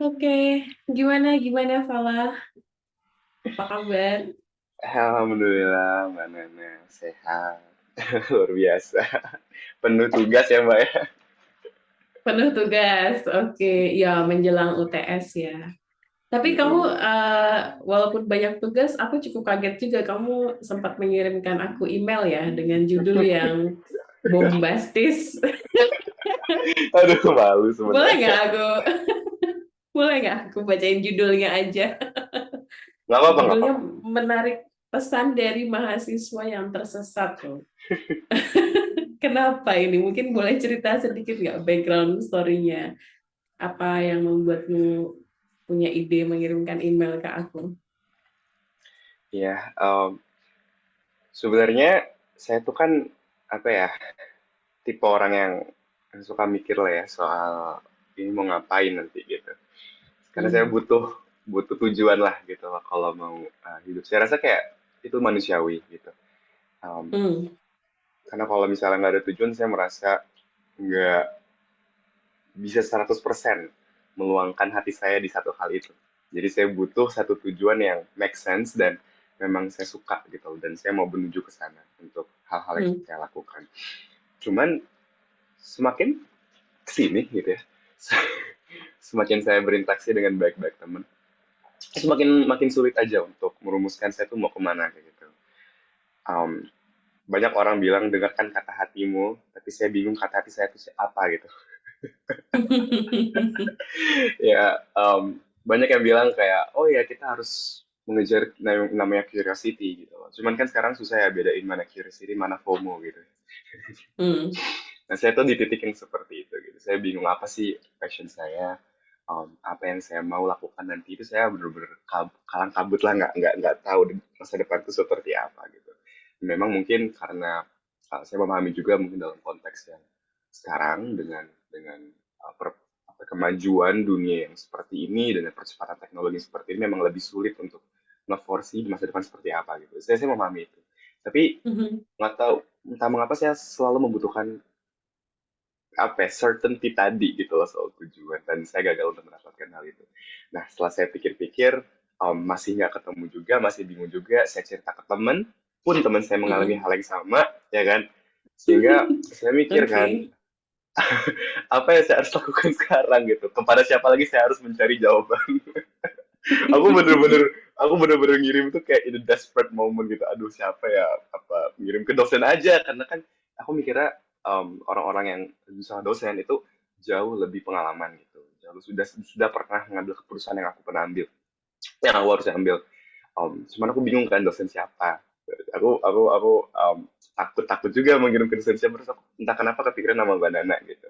Oke, gimana Fala? Apa kabar? Alhamdulillah, Mbak Nana sehat. Luar biasa. Penuh tugas ya, Mbak ya. Penuh tugas. Oke, ya menjelang UTS ya. Tapi kamu Mm-mm. walaupun banyak tugas, aku cukup kaget juga kamu sempat mengirimkan aku email ya dengan judul yang bombastis. Aduh, malu Boleh nggak sebenarnya. aku, boleh nggak aku bacain judulnya aja? Nggak apa-apa, nggak Judulnya apa-apa. menarik pesan dari mahasiswa yang tersesat loh. Kenapa ini? Mungkin boleh cerita sedikit nggak background story-nya? Apa yang membuatmu punya ide mengirimkan email ke aku? Ya, sebenarnya saya tuh kan apa ya, tipe orang yang suka mikir lah ya soal ini mau ngapain nanti gitu. Karena saya Hmm. butuh butuh tujuan lah gitu lah kalau mau hidup. Saya rasa kayak itu manusiawi gitu. Um, Hmm. karena kalau misalnya nggak ada tujuan, saya merasa nggak bisa 100% meluangkan hati saya di satu hal itu. Jadi saya butuh satu tujuan yang make sense dan memang saya suka gitu dan saya mau menuju ke sana untuk hal-hal yang Hmm. saya lakukan. Cuman semakin kesini gitu ya, semakin saya berinteraksi dengan baik-baik teman, semakin makin sulit aja untuk merumuskan saya tuh mau kemana kayak gitu. Um, banyak orang bilang dengarkan kata hatimu, tapi saya bingung kata hati saya itu apa gitu. Ya, banyak yang bilang kayak, oh ya kita harus mengejar namanya curiosity gitu loh. Cuman kan sekarang susah ya bedain mana curiosity, mana FOMO gitu. Hmm. Nah, saya tuh di titik yang seperti itu gitu. Saya bingung apa sih passion saya, apa yang saya mau lakukan nanti itu saya bener-bener kalang kabut lah, nggak tahu masa depan itu seperti apa gitu. Memang mungkin karena saya memahami juga mungkin dalam konteks yang sekarang dengan kemajuan dunia yang seperti ini dengan percepatan teknologi seperti ini memang lebih sulit untuk nge-foresee di masa depan seperti apa gitu. Saya memahami itu. Tapi nggak tahu entah mengapa saya selalu membutuhkan apa ya, certainty tadi gitu loh soal tujuan dan saya gagal untuk mendapatkan hal itu. Nah setelah saya pikir-pikir masih nggak ketemu juga, masih bingung juga, saya cerita ke teman, pun teman saya mengalami Hmm. hal yang sama, ya kan? Sehingga saya mikir kan, Oke. apa yang saya harus lakukan sekarang gitu? Kepada siapa lagi saya harus mencari jawaban? aku bener-bener aku bener-bener ngirim itu kayak in a desperate moment gitu. Aduh siapa ya? Apa ngirim ke dosen aja? Karena kan aku mikirnya orang-orang yang misalnya dosen itu jauh lebih pengalaman gitu. Jauh sudah pernah mengambil keputusan yang aku pernah ambil, yang aku harus ambil. Cuman aku bingung kan dosen siapa. Aku takut juga mengirim ke dosen siapa. Terus aku entah kenapa kepikiran nama Mbak Nana gitu.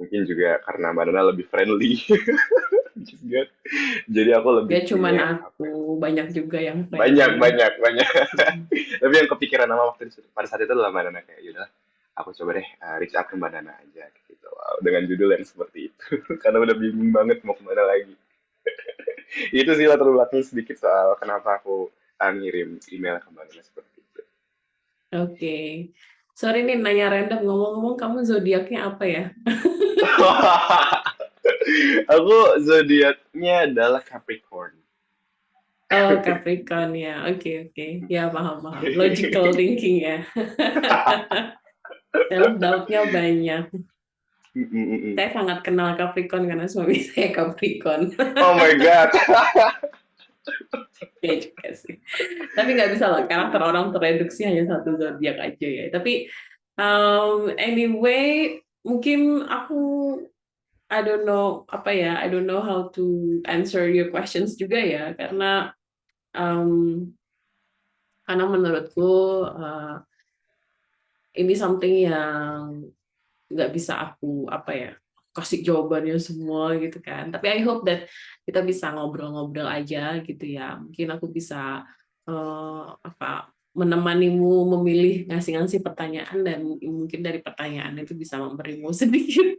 Mungkin juga karena Mbak Nana lebih friendly juga. Jadi aku lebih Gak cuman punya aku, apa ya, banyak juga yang banyak friendly. banyak banyak. Tapi yang kepikiran nama waktu itu, pada saat itu adalah Mbak Nana kayak yaudah aku coba deh reach out ke Mbak Nana aja gitu. Wow, dengan judul yang seperti itu karena udah bingung banget mau kemana lagi. Itu sih latar belakang sedikit soal kenapa aku ngirim email ke Mbak Nana seperti itu. Oke. Sorry nih nanya random, ngomong-ngomong kamu zodiaknya apa ya? Aku zodiaknya adalah Capricorn. Oh, Capricorn ya. Oke, oke. Ya, paham-paham. Logical thinking ya. Self doubt-nya banyak. Saya sangat kenal Capricorn karena suami saya Capricorn. Oh my god. Ya juga sih. Tapi nggak bisa lah, karakter orang tereduksi hanya satu zodiak aja ya. Tapi anyway, mungkin aku I don't know apa ya, I don't know how to answer your questions juga ya, um, karena menurutku uh, ini something yang nggak bisa aku apa ya kasih jawabannya semua gitu kan. Tapi I hope that kita bisa ngobrol-ngobrol aja gitu ya. Mungkin aku bisa apa menemanimu memilih ngasih-ngasih pertanyaan dan mungkin dari pertanyaan itu bisa memberimu sedikit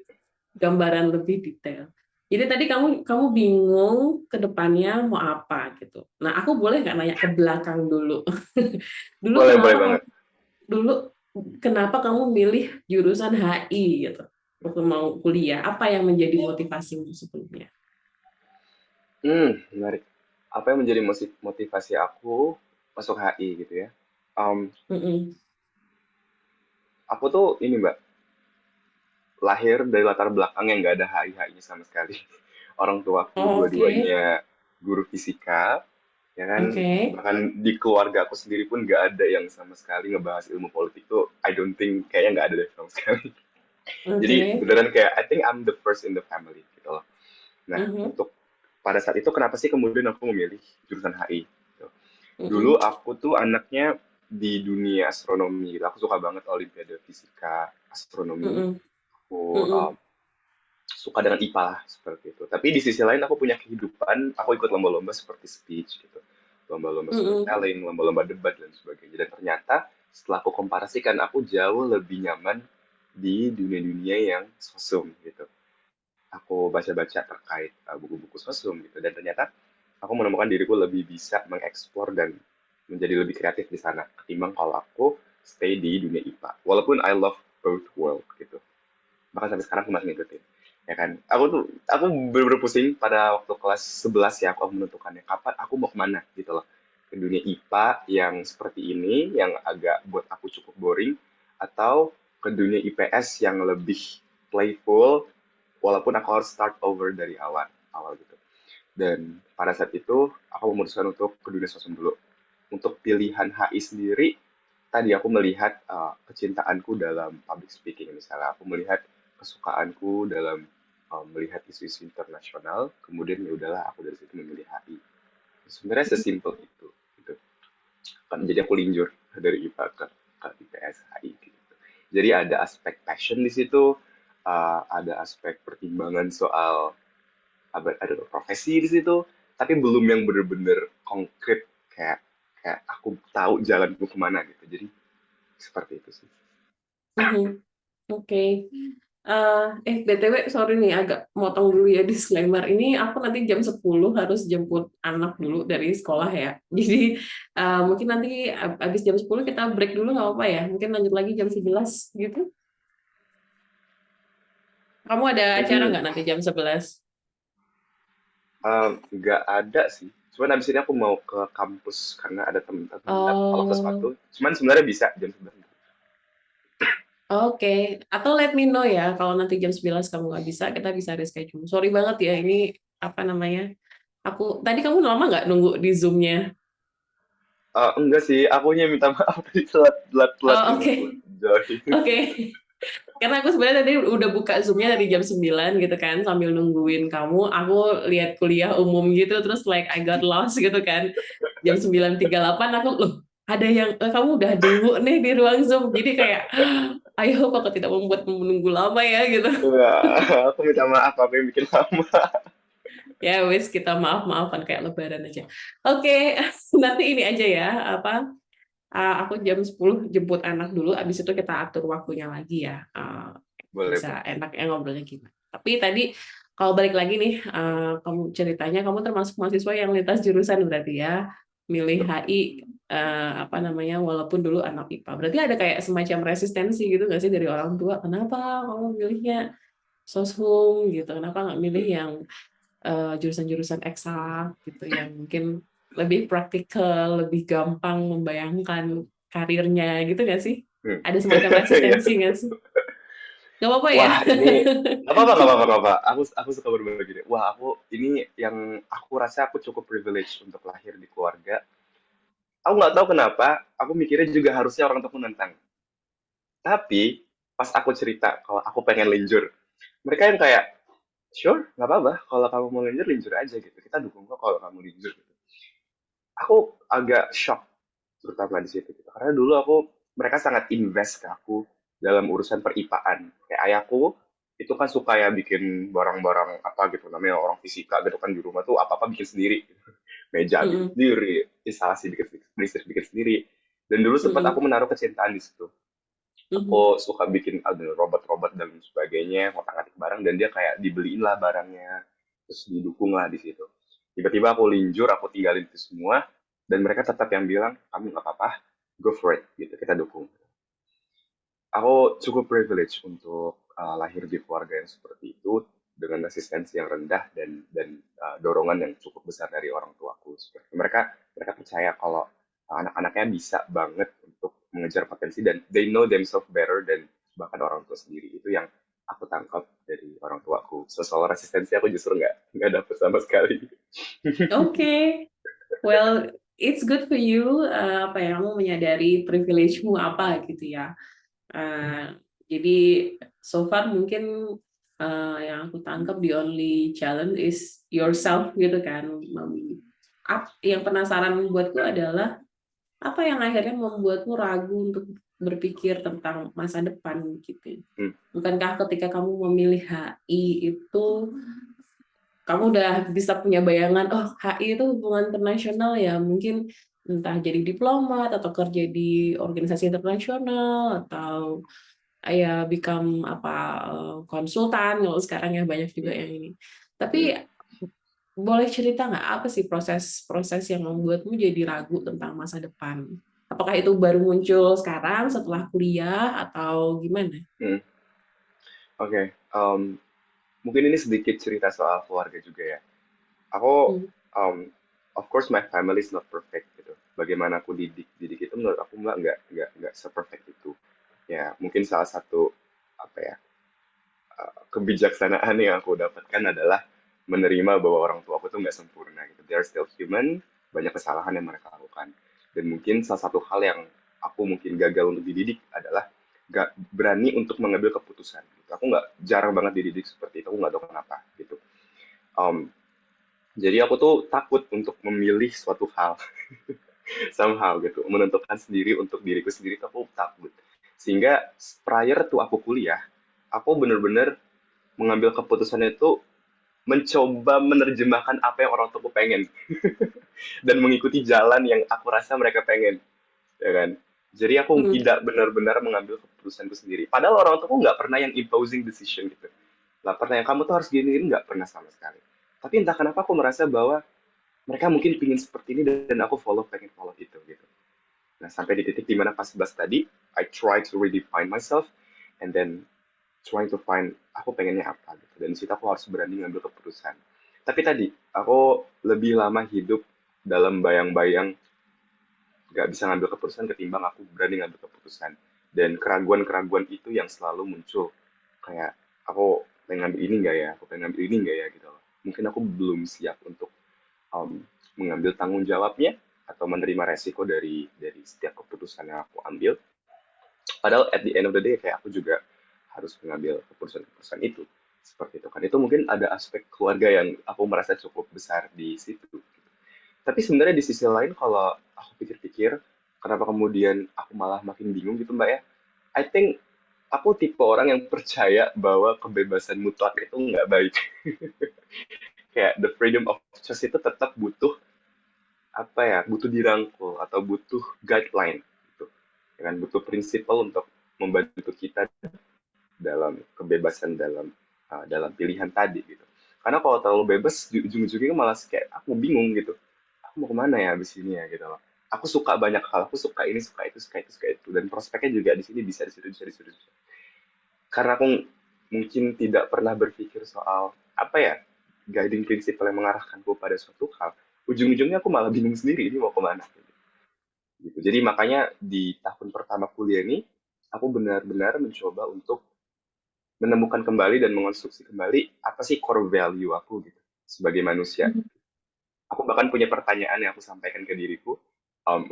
gambaran lebih detail. Jadi tadi kamu bingung ke depannya mau apa gitu. Nah, aku boleh nggak nanya ke belakang dulu? Dulu Boleh kenapa kamu banget. dulu kenapa kamu milih jurusan HI gitu waktu mau kuliah? Apa yang menjadi motivasimu sebelumnya? Menarik. Apa yang menjadi motivasi aku masuk HI gitu ya? Mm-mm. Aku tuh ini Mbak, lahir dari latar belakang yang nggak ada HI-HI-nya sama sekali. Orang tuaku Oh, oke. dua-duanya guru fisika, ya kan? Oke. Bahkan di keluarga aku sendiri pun nggak ada yang sama sekali ngebahas ilmu politik tuh. I don't think kayaknya nggak ada deh sama sekali. Jadi Oke. beneran kayak I think I'm the first in the family gitu loh. Nah, Mhm. untuk pada saat itu kenapa sih kemudian aku memilih jurusan HI? Gitu. Dulu Mhm. aku tuh anaknya di dunia astronomi gitu. Aku suka banget olimpiade fisika, astronomi. Mhm. Aku Mhm. suka dengan IPA lah seperti itu. Tapi di sisi lain aku punya kehidupan, aku ikut lomba-lomba seperti speech gitu. Lomba-lomba Mhm. storytelling, lomba-lomba debat dan sebagainya. Dan ternyata setelah aku komparasikan aku jauh lebih nyaman di dunia-dunia yang sosum gitu. Aku baca-baca terkait buku-buku sosum gitu dan ternyata aku menemukan diriku lebih bisa mengeksplor dan menjadi lebih kreatif di sana ketimbang kalau aku stay di dunia IPA. Walaupun I love both world gitu. Bahkan sampai sekarang aku masih ngikutin. Ya kan? Aku bener-bener pusing pada waktu kelas 11 ya aku menentukannya kapan aku mau kemana gitu loh. Ke dunia IPA yang seperti ini yang agak buat aku cukup boring atau ke dunia IPS yang lebih playful walaupun aku harus start over dari awal awal gitu. Dan pada saat itu aku memutuskan untuk ke dunia sosum dulu. Untuk pilihan HI sendiri, tadi aku melihat kecintaanku dalam public speaking misalnya. Aku melihat kesukaanku dalam melihat isu-isu internasional. Kemudian ya udahlah aku dari situ memilih HI. Sebenarnya sesimpel itu. Gitu. Kan jadi aku linjur dari IPA ke IPS HI. Gitu. Jadi ada aspek passion di situ, ada aspek pertimbangan soal ada profesi di situ, tapi belum yang bener-bener konkret kayak kayak aku tahu jalanku kemana gitu. Jadi seperti itu sih. Mhm. Oke. BTW sorry nih agak motong dulu ya disclaimer. Ini aku nanti jam 10 harus jemput anak dulu dari sekolah ya. Jadi mungkin nanti habis jam 10 kita break dulu nggak apa-apa ya. Mungkin lanjut lagi jam 11 gitu. Kamu ada acara Hmm, nggak nanti jam 11? nggak ada sih. Cuman abis ini aku mau ke kampus karena ada temen-temen minta tolong sesuatu. Oh, Cuman sebenarnya bisa jam 11. oke. Atau let me know ya kalau nanti jam 11 kamu nggak bisa, kita bisa reschedule. Sorry banget ya ini apa namanya? Aku tadi kamu lama nggak nunggu di Zoom-nya? Enggak sih, akunya minta maaf tadi telat Oh, ini oke. buat join. Oke. Karena aku sebenarnya tadi udah buka Zoom-nya dari jam 9 gitu kan, sambil nungguin kamu. Aku lihat kuliah umum gitu, terus like I got lost gitu kan. Jam 9.38 aku, loh ada yang, kamu udah dulu nih di ruang Zoom. Jadi kayak, I hope aku tidak membuat menunggu lama ya gitu. Enggak, aku minta maaf apa yang bikin lama. Ya wis kita maaf-maafan kayak lebaran aja. Oke, nanti ini aja ya, apa aku jam 10 jemput anak dulu, abis itu kita atur waktunya lagi ya. Boleh, Bisa boleh. enaknya ngobrolnya gimana. Tapi tadi kalau balik lagi nih, kamu ceritanya kamu termasuk mahasiswa yang lintas jurusan berarti ya, milih HI apa namanya, walaupun dulu anak IPA. Berarti ada kayak semacam resistensi gitu nggak sih dari orang tua? Kenapa kamu milihnya soshum gitu? Kenapa nggak milih yang jurusan-jurusan eksak gitu yang mungkin lebih praktikal, lebih gampang membayangkan karirnya gitu nggak sih? Hmm. Ada semacam Iya. resistensi nggak sih? Nggak apa-apa ya? Wah, ini nggak apa-apa, nggak apa-apa, nggak apa. Aku suka berbagi deh. Wah, aku ini yang aku rasa aku cukup privilege untuk lahir di keluarga. Aku nggak tahu kenapa, aku mikirnya juga harusnya orang tua menentang. Tapi pas aku cerita kalau aku pengen linjur, mereka yang kayak, sure, nggak apa-apa. Kalau kamu mau linjur, linjur aja gitu. Kita dukung kok kalau kamu linjur gitu. Aku agak shock terutama di situ gitu. Karena dulu mereka sangat invest ke aku dalam urusan peripaan. Kayak ayahku itu kan suka ya bikin barang-barang apa gitu namanya orang fisika gitu kan di rumah tuh apa-apa bikin sendiri. Meja bikin Mm-mm, sendiri, instalasi bikin sendiri, listrik bikin sendiri. Dan dulu sempat aku mm-mm, menaruh kecintaan di situ. mhm, Aku suka bikin ada robot-robot dan sebagainya, ngotak-ngatik barang dan dia kayak dibeliin lah barangnya, terus didukung lah di situ. Tiba-tiba aku linjur, aku tinggalin itu semua, dan mereka tetap yang bilang, kamu nggak apa-apa, go for it, gitu, kita dukung. Aku cukup privilege untuk lahir di keluarga yang seperti itu, dengan resistensi yang rendah dan dorongan yang cukup besar dari orang tuaku. Seperti mereka mereka percaya kalau anak-anaknya bisa banget untuk mengejar potensi dan they know themselves better dan bahkan orang tua sendiri. Itu yang aku tangkap dari orang tuaku. Soal resistensi aku justru nggak dapet sama sekali. Oke, well, it's good for you, apa ya, kamu menyadari privilege-mu apa gitu ya. Jadi so far mungkin yang aku tangkap the only challenge is yourself gitu kan. Yang penasaran buatku adalah apa yang akhirnya membuatmu ragu untuk berpikir tentang masa depan gitu. Hmm, Bukankah ketika kamu memilih HI itu kamu udah bisa punya bayangan, oh HI itu hubungan internasional ya, mungkin entah jadi diplomat atau kerja di organisasi internasional atau ya become apa konsultan kalau sekarang ya banyak juga hmm, yang ini. hmm. Tapi boleh cerita nggak apa sih proses-proses yang membuatmu jadi ragu tentang masa depan? Apakah itu baru muncul sekarang setelah kuliah atau gimana? Hmm. Oke, mungkin ini sedikit cerita soal keluarga juga ya. Aku, Hmm. um, of course my family is not perfect gitu. Bagaimana aku didik itu menurut aku nggak seperfect itu. Ya mungkin salah satu apa ya kebijaksanaan yang aku dapatkan adalah menerima bahwa orang tua aku tuh nggak sempurna gitu. They are still human, banyak kesalahan yang mereka lakukan. Dan mungkin salah satu hal yang aku mungkin gagal untuk dididik adalah gak berani untuk mengambil keputusan. Gitu. Aku nggak jarang banget dididik seperti itu, aku nggak tahu kenapa gitu. Um, jadi aku tuh takut untuk memilih suatu hal somehow gitu, menentukan sendiri untuk diriku sendiri tuh aku takut. Sehingga prior to aku kuliah, aku bener-bener mengambil keputusan itu mencoba menerjemahkan apa yang orang tuaku pengen dan mengikuti jalan yang aku rasa mereka pengen, ya kan? Jadi aku Hmm. tidak benar-benar mengambil keputusanku sendiri. Padahal orang tuaku nggak pernah yang imposing decision gitu. Nggak pernah yang kamu tuh harus gini, nggak pernah sama sekali. Tapi entah kenapa aku merasa bahwa mereka mungkin pingin seperti ini dan aku pengen follow itu gitu. Nah sampai di titik dimana pas bahas tadi, I try to redefine myself and then trying to find aku pengennya apa gitu. Dan di situ aku harus berani ngambil keputusan. Tapi tadi aku lebih lama hidup dalam bayang-bayang gak bisa ngambil keputusan ketimbang aku berani ngambil keputusan. Dan keraguan-keraguan itu yang selalu muncul. Kayak aku pengen ngambil ini nggak ya, aku pengen ngambil ini nggak ya gitu loh. Mungkin aku belum siap untuk um, mengambil tanggung jawabnya atau menerima resiko dari setiap keputusan yang aku ambil. Padahal at the end of the day kayak aku juga harus mengambil keputusan-keputusan itu. Seperti itu kan. Itu mungkin ada aspek keluarga yang aku merasa cukup besar di situ. Tapi sebenarnya di sisi lain kalau aku pikir-pikir, kenapa kemudian aku malah makin bingung gitu Mbak ya? I think aku tipe orang yang percaya bahwa kebebasan mutlak itu nggak baik. Kayak the freedom of choice itu tetap butuh apa ya, butuh dirangkul atau butuh guideline gitu. Dengan butuh prinsipal untuk membantu kita dalam kebebasan dalam pilihan tadi gitu. Karena kalau terlalu bebas di ujung-ujungnya malah kayak aku bingung gitu. Aku mau kemana ya abis ini ya gitu loh. Aku suka banyak hal, aku suka ini, suka itu, suka itu, suka itu. Dan prospeknya juga di sini bisa, di situ, bisa, di situ. Bisa. Karena aku mungkin tidak pernah berpikir soal apa ya, guiding principle yang mengarahkanku pada suatu hal. Ujung-ujungnya aku malah bingung sendiri, ini mau kemana. Gitu. Jadi makanya di tahun pertama kuliah ini, aku benar-benar mencoba untuk menemukan kembali dan mengonstruksi kembali apa sih core value aku gitu sebagai manusia. Aku bahkan punya pertanyaan yang aku sampaikan ke diriku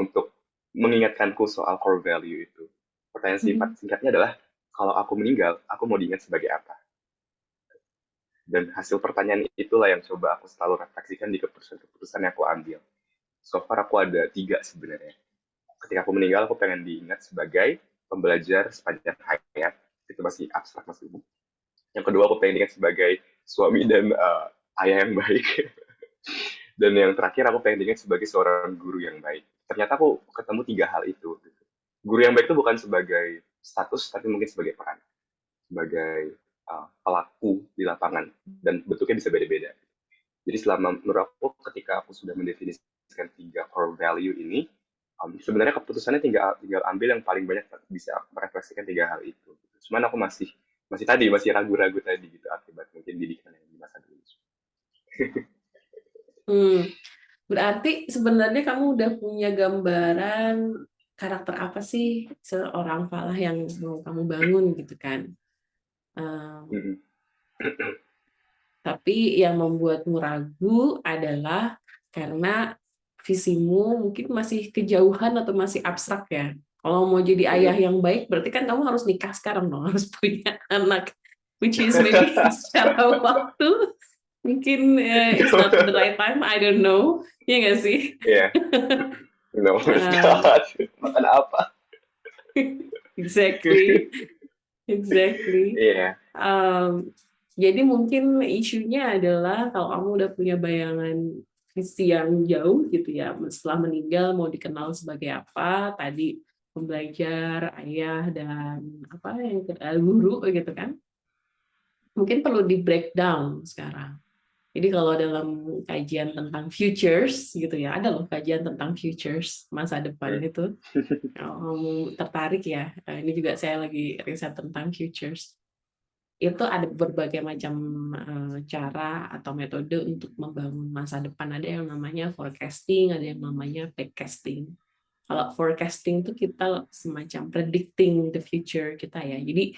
untuk mengingatkanku soal core value itu. Pertanyaan singkatnya adalah kalau aku meninggal, aku mau diingat sebagai apa? Dan hasil pertanyaan itulah yang coba aku selalu refleksikan di keputusan-keputusan yang aku ambil. So far aku ada 3 sebenarnya. Ketika aku meninggal, aku pengen diingat sebagai pembelajar sepanjang hayat. Itu masih abstrak, masih umum. Yang kedua, aku pengen diingat sebagai suami dan ayah yang baik. Dan yang terakhir, aku pengen diingat sebagai seorang guru yang baik. Ternyata aku ketemu 3 hal itu. Guru yang baik itu bukan sebagai status, tapi mungkin sebagai peran. Sebagai pelaku di lapangan. Dan bentuknya bisa beda-beda. Jadi selama menurut aku, ketika aku sudah mendefinisikan 3 core value ini, sebenarnya keputusannya tinggal tinggal ambil yang paling banyak bisa merefleksikan 3 hal itu. Cuman aku masih masih ragu-ragu tadi gitu akibat mungkin didikan yang Hmm, berarti sebenarnya kamu udah punya gambaran karakter apa sih seorang Falah yang mau kamu bangun gitu kan? Um, Mm-mm. tapi yang membuatmu ragu adalah karena visimu mungkin masih kejauhan atau masih abstrak ya. Kalau mau jadi ayah Mm-mm. yang baik, berarti kan kamu harus nikah sekarang dong, harus punya anak. Which is maybe secara waktu mungkin it's not the right time, I don't know. Iya nggak sih? Iya, udah males Um, banget. Makan apa? exactly, exactly. Iya. Um, jadi mungkin isunya adalah kalau kamu udah punya bayangan visi yang jauh gitu ya, setelah meninggal mau dikenal sebagai apa, tadi pembelajar, ayah, dan apa yang guru gitu kan, mungkin perlu di breakdown sekarang. Jadi kalau dalam kajian tentang futures gitu ya, ada loh kajian tentang futures masa depan Hmm. itu. Kalau kamu tertarik ya, ini juga saya lagi riset tentang futures. Itu ada berbagai macam cara atau metode untuk membangun masa depan. Ada yang namanya forecasting, ada yang namanya backcasting. Kalau forecasting itu kita semacam predicting the future kita ya. Jadi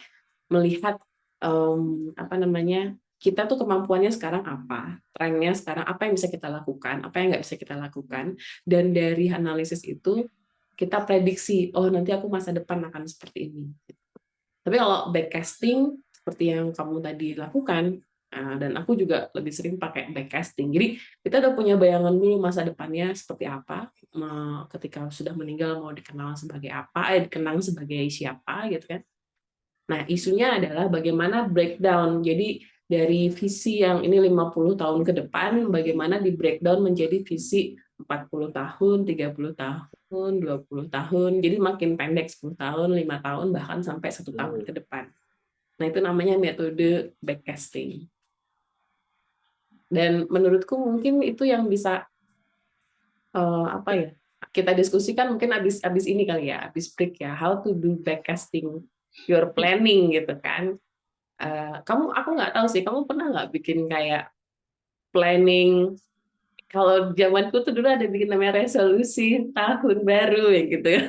melihat apa namanya, kita tuh kemampuannya sekarang apa, trennya sekarang apa yang bisa kita lakukan, apa yang nggak bisa kita lakukan, dan dari analisis itu kita prediksi, oh nanti aku masa depan akan seperti ini. Tapi kalau backcasting seperti yang kamu tadi lakukan, dan aku juga lebih sering pakai backcasting. Jadi kita udah punya bayangan dulu masa depannya seperti apa, ketika sudah meninggal mau dikenal sebagai apa, dikenang sebagai siapa gitu kan. Nah, isunya adalah bagaimana breakdown. Jadi dari visi yang ini 50 tahun ke depan, bagaimana di breakdown menjadi visi 40 tahun, 30 tahun, 20 tahun. Jadi makin pendek 10 tahun, 5 tahun, bahkan sampai 1 tahun Hmm. ke depan. Nah, itu namanya metode backcasting. Dan menurutku mungkin itu yang bisa apa ya? Kita diskusikan mungkin habis ini kali ya, habis break ya, how to do backcasting your planning gitu kan. Aku nggak tahu sih, kamu pernah nggak bikin kayak planning? Kalau zamanku tuh dulu ada bikin namanya resolusi tahun baru ya gitu ya.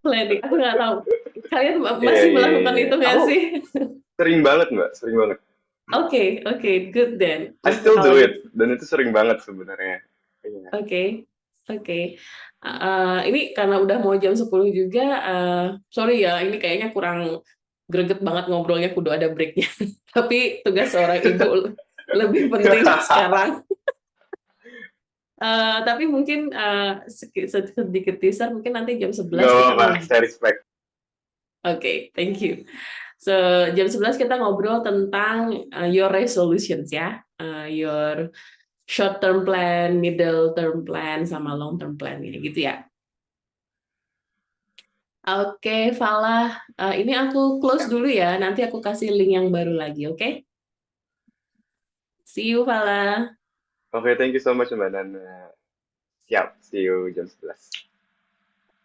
Planning, aku nggak tahu. Kalian Iya, masih iya, melakukan iya. itu nggak Aku sih? sering banget, Mbak. Sering banget. Oke, oke, good then. I still Kalau do gitu, it. Dan itu sering banget sebenarnya. Iya. oke, oke. Ini karena udah mau jam 10 juga, sorry ya, ini kayaknya kurang greget banget ngobrolnya, kudu ada breaknya. Tapi tugas seorang ibu lebih penting sekarang. Tapi mungkin sedikit teaser, mungkin nanti jam 11 Gak kita apa-apa, ngobrol. saya respect. Oke, thank you. So, jam 11 kita ngobrol tentang your resolutions ya. Your short term plan, middle term plan, sama long term plan ini gitu ya. Oke, Falah. Ini aku close Ya. dulu ya. Nanti aku kasih link yang baru lagi, oke? See you, Falah. Oke, thank you so much, Mbak. Dan siap, see you jam 11.